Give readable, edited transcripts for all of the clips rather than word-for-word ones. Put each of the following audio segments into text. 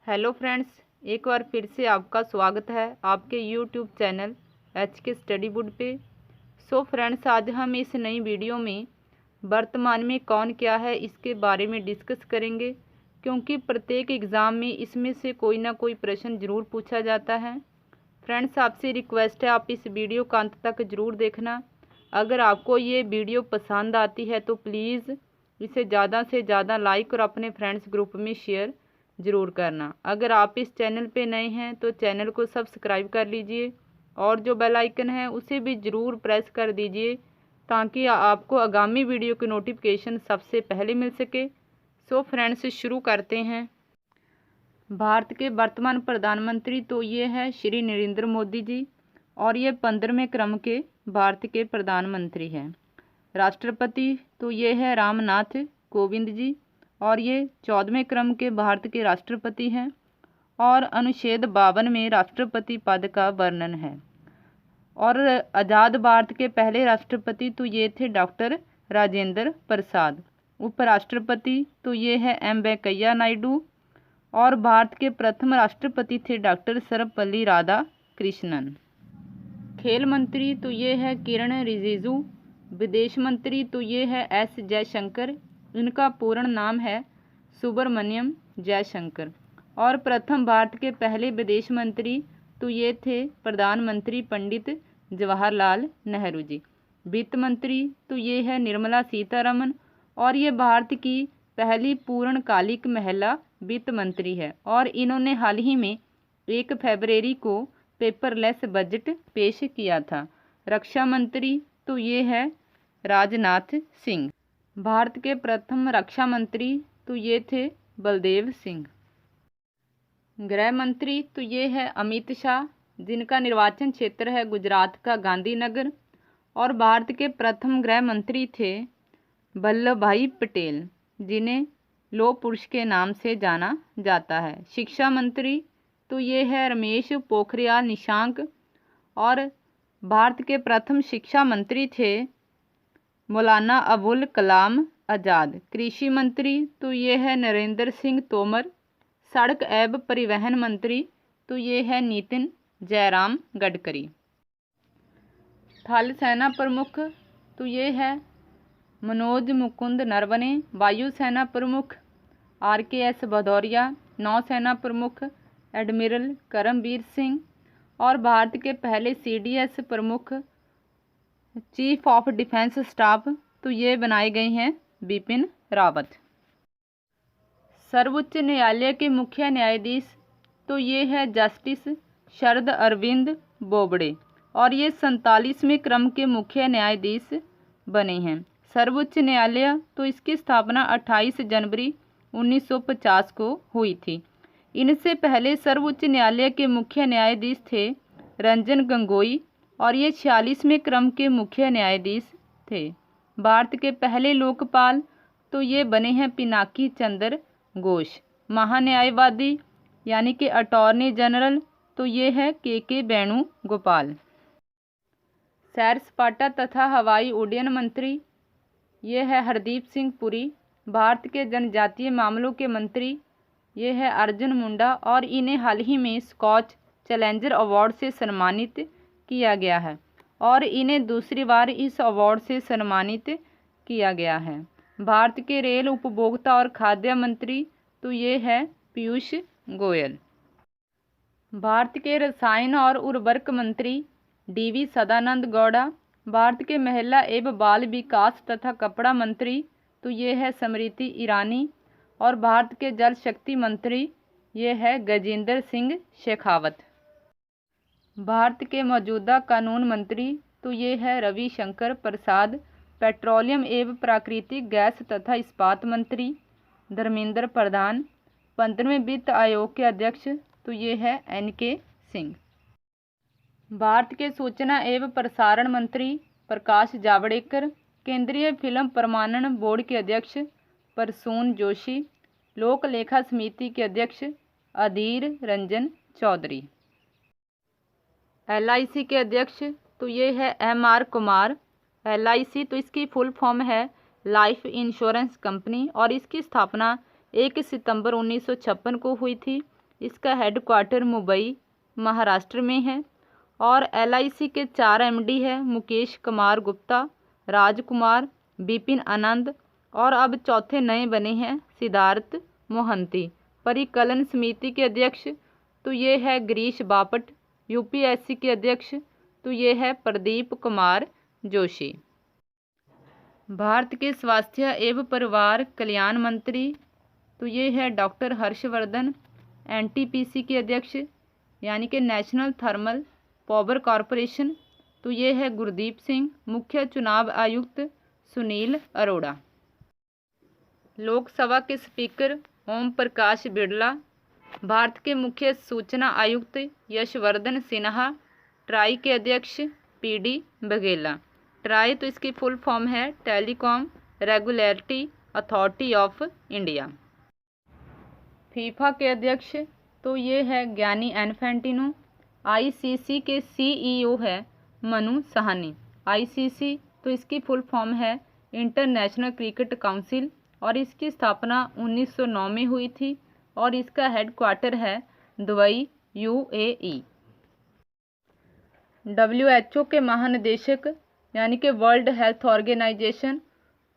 Hello friends, एक बार फिर से आपका स्वागत है आपके यूट्यूब चैनल HK स्टडी बुड पे। सो फ्रेंड्स, आज हम इस नई वीडियो में वर्तमान में कौन क्या है इसके बारे में डिस्कस करेंगे, क्योंकि प्रत्येक एग्ज़ाम में इसमें से कोई ना कोई प्रश्न ज़रूर पूछा जाता है। फ्रेंड्स, आपसे रिक्वेस्ट है आप इस वीडियो का अंत तक ज़रूर देखना। अगर आपको ये वीडियो पसंद आती है तो प्लीज़ इसे ज़्यादा से ज़्यादा लाइक और अपने फ्रेंड्स ग्रुप में शेयर ज़रूर करना। अगर आप इस चैनल पे नए हैं तो चैनल को सब्सक्राइब कर लीजिए और जो बेल आइकन है उसे भी ज़रूर प्रेस कर दीजिए ताकि आपको आगामी वीडियो की नोटिफिकेशन सबसे पहले मिल सके। सो फ्रेंड्स, शुरू करते हैं। भारत के वर्तमान प्रधानमंत्री तो ये है श्री नरेंद्र मोदी जी, और ये 15वें क्रम के भारत के प्रधानमंत्री हैं। राष्ट्रपति तो ये है रामनाथ कोविंद जी, और ये 14वें क्रम के भारत के राष्ट्रपति हैं। और अनुच्छेद 52 में राष्ट्रपति पद का वर्णन है। और आज़ाद भारत के पहले राष्ट्रपति तो ये थे डॉक्टर राजेंद्र प्रसाद। उपराष्ट्रपति तो ये है M वेंकैया नायडू, और भारत के प्रथम राष्ट्रपति थे डॉक्टर सर्वपल्ली राधाकृष्णन। खेल मंत्री तो ये है किरण रिजिजू। विदेश मंत्री तो ये है S जयशंकर, इनका पूर्ण नाम है सुब्रमण्यम जयशंकर। और प्रथम भारत के पहले विदेश मंत्री तो ये थे प्रधानमंत्री पंडित जवाहरलाल नेहरू जी। वित्त मंत्री तो ये है निर्मला सीतारमन, और ये भारत की पहली पूर्णकालिक महिला वित्त मंत्री है, और इन्होंने हाल ही में 1 फरवरी को पेपरलेस बजट पेश किया था। रक्षा मंत्री तो ये है राजनाथ सिंह। भारत के प्रथम रक्षा मंत्री तो ये थे बलदेव सिंह। गृह मंत्री तो ये है अमित शाह, जिनका निर्वाचन क्षेत्र है गुजरात का गांधीनगर। और भारत के प्रथम गृह मंत्री थे वल्लभ भाई पटेल, जिन्हें लौह पुरुष के नाम से जाना जाता है। शिक्षा मंत्री तो ये है रमेश पोखरियाल निशंक, और भारत के प्रथम शिक्षा मंत्री थे मौलाना अबुल कलाम आज़ाद। कृषि मंत्री तो ये है नरेंद्र सिंह तोमर। सड़क एवं परिवहन मंत्री तो ये है नितिन जयराम गडकरी। थल सेना प्रमुख तो ये है मनोज मुकुंद नरवणे। वायुसेना प्रमुख RKS भदौरिया। नौसेना प्रमुख एडमिरल करमबीर सिंह। और भारत के पहले CDS प्रमुख चीफ ऑफ डिफेंस स्टाफ तो ये बनाए गए हैं बिपिन रावत। सर्वोच्च न्यायालय के मुख्य न्यायाधीश तो ये है जस्टिस शरद अरविंद बोबड़े, और ये 47वें क्रम के मुख्य न्यायाधीश बने हैं। सर्वोच्च न्यायालय तो इसकी स्थापना 28 जनवरी 1950 को हुई थी। इनसे पहले सर्वोच्च न्यायालय के मुख्य न्यायाधीश थे रंजन गोगोई, और ये 46वें क्रम के मुख्य न्यायाधीश थे। भारत के पहले लोकपाल तो ये बने हैं पिनाकी चंद्र घोष। महान्यायवादी यानी कि अटॉर्नी जनरल तो ये है KK वेणुगोपाल। सैर सपाटा तथा हवाई उड्डयन मंत्री ये है हरदीप सिंह पुरी। भारत के जनजातीय मामलों के मंत्री ये है अर्जुन मुंडा, और इन्हें हाल ही में स्कॉच चैलेंजर अवार्ड से सम्मानित किया गया है, और इन्हें दूसरी बार इस अवार्ड से सम्मानित किया गया है। भारत के रेल उपभोक्ता और खाद्य मंत्री तो ये है पीयूष गोयल। भारत के रसायन और उर्वरक मंत्री DV सदानंद गौड़ा। भारत के महिला एवं बाल विकास तथा कपड़ा मंत्री तो ये है स्मृति ईरानी। और भारत के जल शक्ति मंत्री ये है गजेंद्र सिंह शेखावत। भारत के मौजूदा कानून मंत्री तो ये है रविशंकर प्रसाद। पेट्रोलियम एवं प्राकृतिक गैस तथा इस्पात मंत्री धर्मेंद्र प्रधान। 15वें वित्त आयोग के अध्यक्ष तो ये है NK सिंह। भारत के सूचना एवं प्रसारण मंत्री प्रकाश जावड़ेकर। केंद्रीय फिल्म प्रमाणन बोर्ड के अध्यक्ष प्रसून जोशी। लोक लेखा समिति के अध्यक्ष अधीर रंजन चौधरी। LIC के अध्यक्ष तो ये है MR कुमार। LIC तो इसकी फुल फॉर्म है लाइफ इंश्योरेंस कंपनी, और इसकी स्थापना 1 सितंबर 1956 को हुई थी। इसका हेडक्वार्टर मुंबई महाराष्ट्र में है। और LIC के 4 MD है, मुकेश कुमार गुप्ता, राजकुमार, विपिन आनंद और अब चौथे नए बने हैं सिद्धार्थ मोहंती। परिकलन समिति के अध्यक्ष तो ये है गिरीश बापट। UPSC के अध्यक्ष तो ये है प्रदीप कुमार जोशी। भारत के स्वास्थ्य एवं परिवार कल्याण मंत्री तो ये है डॉक्टर हर्षवर्धन। NTPC के अध्यक्ष यानी कि नेशनल थर्मल पावर कॉरपोरेशन तो ये है गुरदीप सिंह। मुख्य चुनाव आयुक्त सुनील अरोड़ा। लोकसभा के स्पीकर ओम प्रकाश बिड़ला। भारत के मुख्य सूचना आयुक्त यशवर्धन सिन्हा। ट्राई के अध्यक्ष PD बघेला। ट्राई तो इसकी फुल फॉर्म है telecom regulatory authority of India. FIFA के अध्यक्ष तो ये है गियानी इन्फैंटिनो। ICC के CEO है मनु साहनी। ICC तो इसकी फुल फॉर्म है इंटरनेशनल क्रिकेट काउंसिल और इसकी स्थापना 1909 में हुई थी और इसका हेडक्वार्टर है दुबई UAE। WHO के महानिदेशक यानी कि वर्ल्ड हेल्थ ऑर्गेनाइजेशन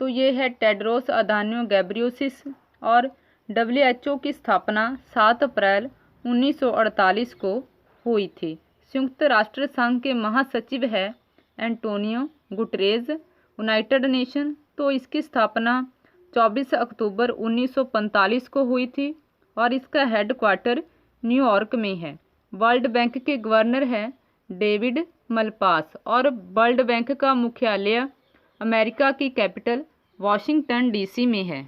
तो ये है टेड्रोस अधानोम गैब्रियोसिस और WHO की स्थापना 7 अप्रैल 1948 को हुई थी। संयुक्त राष्ट्र संघ के महासचिव है एंटोनियो गुटरेज। यूनाइटेड नेशन तो इसकी स्थापना 24 अक्टूबर 1945 को हुई थी और इसका हेडक्वार्टर न्यूयॉर्क में है। वर्ल्ड बैंक के गवर्नर हैं डेविड मलपास और वर्ल्ड बैंक का मुख्यालय अमेरिका की कैपिटल वॉशिंगटन DC में है।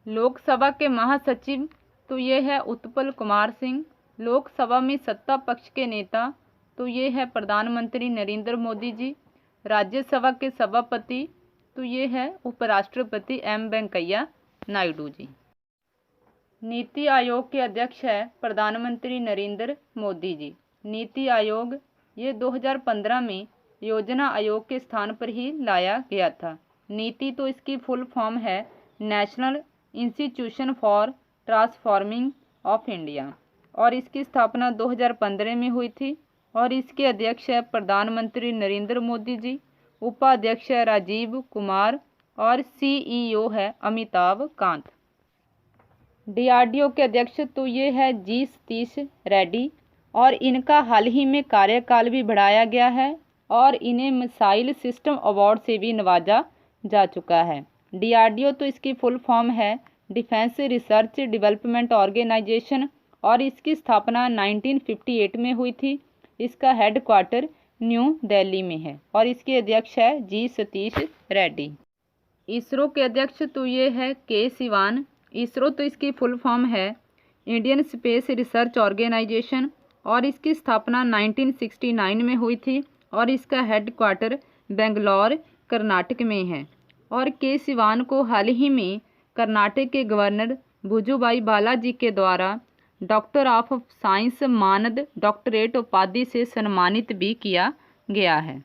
लोकसभा के महासचिव तो ये है उत्पल कुमार सिंह। लोकसभा में सत्ता पक्ष के नेता तो ये है प्रधानमंत्री नरेंद्र मोदी जी। राज्यसभा के सभापति तो ये है उपराष्ट्रपति M वेंकैया नायडू जी। नीति आयोग के अध्यक्ष है प्रधानमंत्री नरेंद्र मोदी जी। नीति आयोग ये 2015 में योजना आयोग के स्थान पर ही लाया गया था। नीति तो इसकी फुल फॉर्म है national institution for transforming of India और इसकी स्थापना 2015 में हुई थी और इसके अध्यक्ष है प्रधानमंत्री नरेंद्र मोदी जी। उपाध्यक्ष है राजीव कुमार और CEO है अमिताभ कांत। DRDO के अध्यक्ष तो ये है G सतीश रेड्डी और इनका हाल ही में कार्यकाल भी बढ़ाया गया है और इन्हें मिसाइल सिस्टम अवार्ड से भी नवाजा जा चुका है। DRDO तो इसकी फुल फॉर्म है डिफेंस रिसर्च डेवलपमेंट ऑर्गेनाइजेशन और इसकी स्थापना 1958 में हुई थी। इसका हेडक्वार्टर न्यू दिल्ली में है और इसके अध्यक्ष है G सतीश रेड्डी। इसरो के अध्यक्ष तो ये है K सिवान। इसरो तो इसकी फुल फॉर्म है इंडियन स्पेस रिसर्च ऑर्गेनाइजेशन और इसकी स्थापना 1969 में हुई थी और इसका हेडक्वार्टर बेंगलोर कर्नाटक में है। और K सिवान को हाल ही में कर्नाटक के गवर्नर वजुभाई बालाजी के द्वारा डॉक्टर ऑफ साइंस मानद डॉक्टरेट उपाधि से सम्मानित भी किया गया है।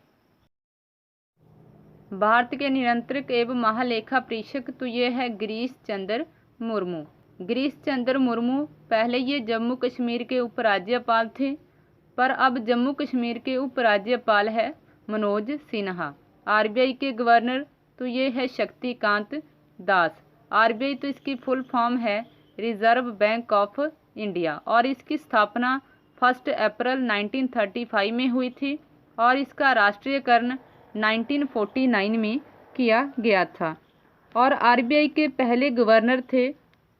भारत के नियंत्रक एवं महालेखा परीक्षक तो ये है गिरीश चंद्र मुर्मू। गिरीश चंद्र मुर्मू पहले ये जम्मू कश्मीर के उपराज्यपाल थे पर अब जम्मू कश्मीर के उपराज्यपाल है मनोज सिन्हा। RBI के गवर्नर तो ये है शक्तिकांत दास। RBI तो इसकी फुल फॉर्म है रिजर्व बैंक ऑफ इंडिया और इसकी स्थापना 1 अप्रैल 1935 में हुई थी और इसका राष्ट्रीयकरण 1949 में किया गया था। और RBI के पहले गवर्नर थे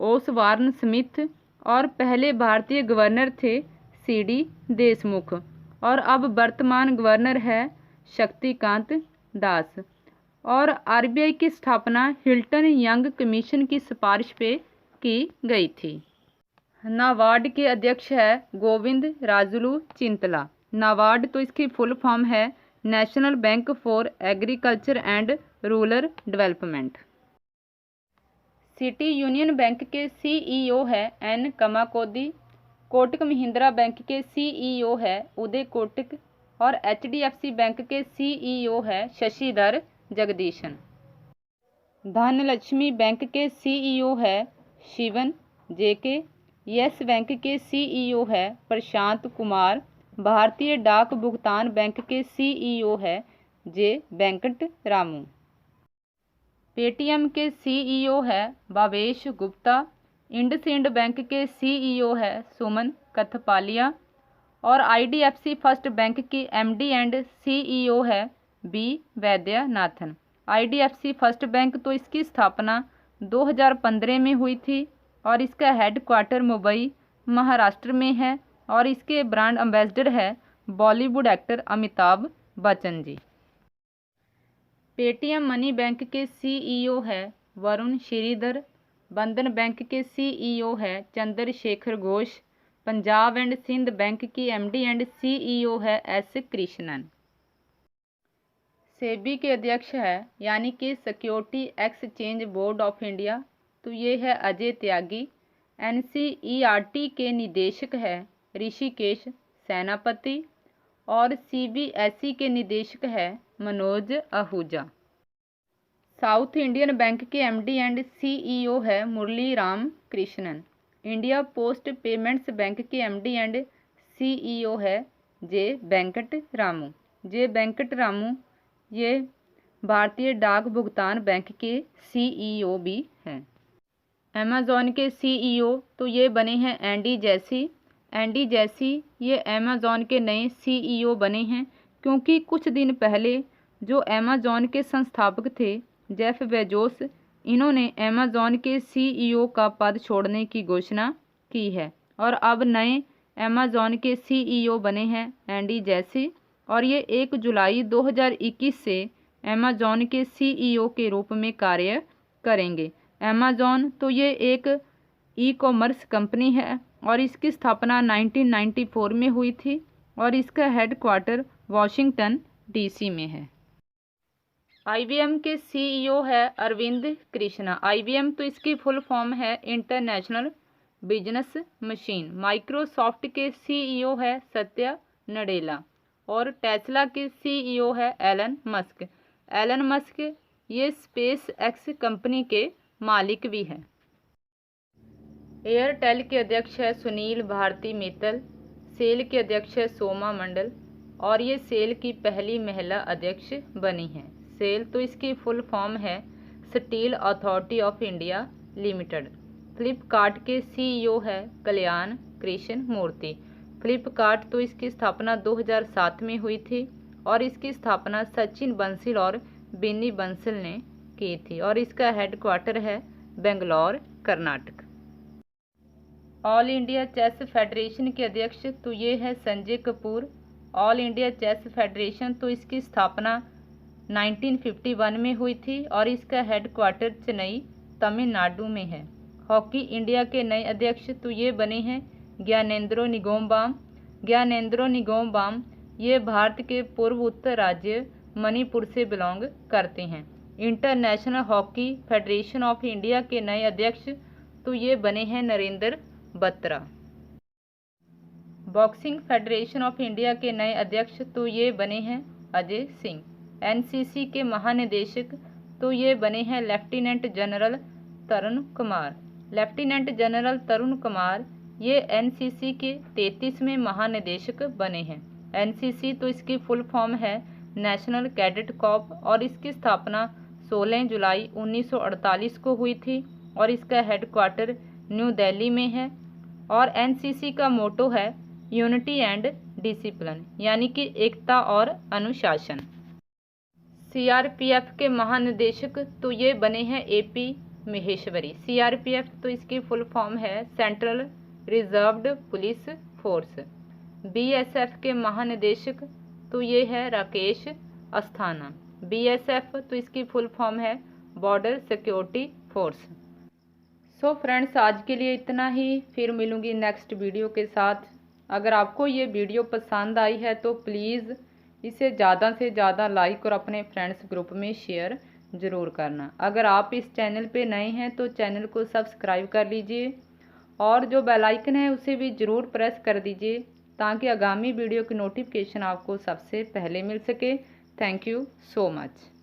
ओसवार्न स्मिथ और पहले भारतीय गवर्नर थे CD देशमुख और अब वर्तमान गवर्नर है शक्तिकांत दास। और RBI की स्थापना हिल्टन यंग कमीशन की सिफारिश पे की गई थी। नाबार्ड के अध्यक्ष है गोविंद राजुलू चिंतला। नाबार्ड तो इसकी फुल फॉर्म है national bank for agriculture and rural development. City union bank के CEO है N कमाकोदी। कोटक महिंद्रा बैंक के CEO है उदय कोटक और HDFC बैंक के CEO है शशिधर जगदीशन। धनलक्ष्मी बैंक के CEO है शिवन JK। यस बैंक के सीईओ है प्रशांत कुमार। भारतीय डाक भुगतान बैंक के सीईओ है जे वेंकट रामू। पेटीएम के सीईओ है भावेश गुप्ता। इंडसइंड बैंक के सीईओ है सुमन कथपालिया। और आईडीएफसी फर्स्ट बैंक की एमडी एंड सीईओ है B Vaidyanathan. IDFC first bank तो इसकी स्थापना 2015 में हुई थी और इसका हेडक्वार्टर मुंबई महाराष्ट्र में है और इसके ब्रांड एम्बेसडर है Bollywood actor Amitabh Bachchan ji. Paytm money bank के सीईओ है वरुण श्रीधर। बंधन बैंक के सीईओ है चंद्रशेखर घोष। पंजाब एंड सिंध बैंक की एमडी एंड सीईओ है एस कृष्णन। सेबी के अध्यक्ष है यानी कि security exchange board of India, तो ये है अजय त्यागी। एनसीईआरटी के निदेशक है ऋषिकेश सेनापति और सीबीएसई के निदेशक है Manoj Ahuja. South Indian Bank के एमडी एंड सीईओ है Murali Ram Krishnan. India Post Payments Bank के एमडी एंड सीईओ है जे वेंकट रामू। जे वेंकट रामू ये भारतीय डाक भुगतान बैंक के सीईओ भी हैं। अमेज़ॉन के सीईओ तो ये बने हैं एंडी जैसी। एंडी जैसी ये अमेज़ॉन के नए सीईओ बने हैं क्योंकि कुछ दिन पहले जो अमेज़ॉन के संस्थापक थे जेफ बेजोस, इन्होंने अमेज़ॉन के सीईओ का पद छोड़ने की घोषणा की है और अब नए अमेज़ॉन के सीईओ बने हैं एंडी जैसी और ये 1 जुलाई 2021 से अमेज़ॉन के सीईओ के रूप में कार्य करेंगे। अमेज़ॉन तो ये एक ई कॉमर्स कंपनी है और इसकी स्थापना 1994 में हुई थी और इसका हेडक्वार्टर वाशिंगटन डीसी में है। आईबीएम के सीईओ है अरविंद कृष्णा। आईबीएम तो इसकी फुल फॉर्म है इंटरनेशनल बिजनेस मशीन। माइक्रोसॉफ्ट के सीईओ है सत्या नडेला और टेस्ला के सीईओ है एलन मस्क। एलन मस्क ये स्पेस एक्स कंपनी के मालिक भी हैं। एयरटेल के अध्यक्ष है सुनील भारती मित्तल। सेल के अध्यक्ष है सोमा मंडल और ये सेल की पहली महिला अध्यक्ष बनी हैं। सेल तो इसकी फुल फॉर्म है steel authority of India limited. Flipkart के सीईओ है कल्याण कृष्ण मूर्ति। फ्लिपकार्ट तो इसकी स्थापना 2007 में हुई थी और इसकी स्थापना सचिन बंसल और बिन्नी बंसल ने की थी और इसका हेडक्वार्टर है Bangalore Karnataka. All India chess federation के अध्यक्ष तो ये है Sanjay Kapoor. All India chess federation तो इसकी स्थापना 1951 में हुई थी और इसका हेडक्वार्टर चेन्नई तमिलनाडु में है। हॉकी इंडिया के नए अध्यक्ष तो ये बने हैं ज्ञानेंद्रो निंगोमबाम। ज्ञानेंद्रो निंगोमबाम ये भारत के पूर्व उत्तर राज्य मणिपुर से बिलोंग करते हैं। International hockey federation of India के नए अध्यक्ष तो ये बने हैं Narendra Batra. Boxing federation of India के नए अध्यक्ष तो ये बने हैं अजय सिंह। एनसीसी के महानिदेशक तो ये बने हैं लेफ्टिनेंट जनरल तरुण कुमार। लेफ्टिनेंट जनरल तरुण कुमार ये एनसीसी के 33वें महानिदेशक बने हैं। एनसीसी तो इसकी फुल फॉर्म है नेशनल कैडेट कॉर्प और इसकी स्थापना 16 जुलाई 1948 को हुई थी और इसका हेडक्वार्टर न्यू दिल्ली में है और एनसीसी का मोटो है यूनिटी एंड डिसिप्लिन यानी कि एकता और अनुशासन। सीआरपीएफ के महानिदेशक तो ये बने हैं एपी महेश्वरी। सीआरपीएफ तो इसकी फुल फॉर्म है central reserved police force. BSF के महानिदेशक तो ये है राकेश अस्थाना। बीएसएफ तो इसकी फुल फॉर्म है border security force. So friends आज के लिए इतना ही, फिर मिलूंगी नेक्स्ट वीडियो के साथ। अगर आपको ये वीडियो पसंद आई है तो प्लीज़ इसे ज़्यादा से ज़्यादा लाइक और अपने फ्रेंड्स ग्रुप में शेयर ज़रूर करना। अगर आप इस चैनल पे नए हैं तो चैनल को सब्सक्राइब कर लीजिए और जो बेल आइकन है उसे भी ज़रूर प्रेस कर दीजिए ताकि आगामी वीडियो की नोटिफिकेशन आपको सबसे पहले मिल सके। Thank you so much.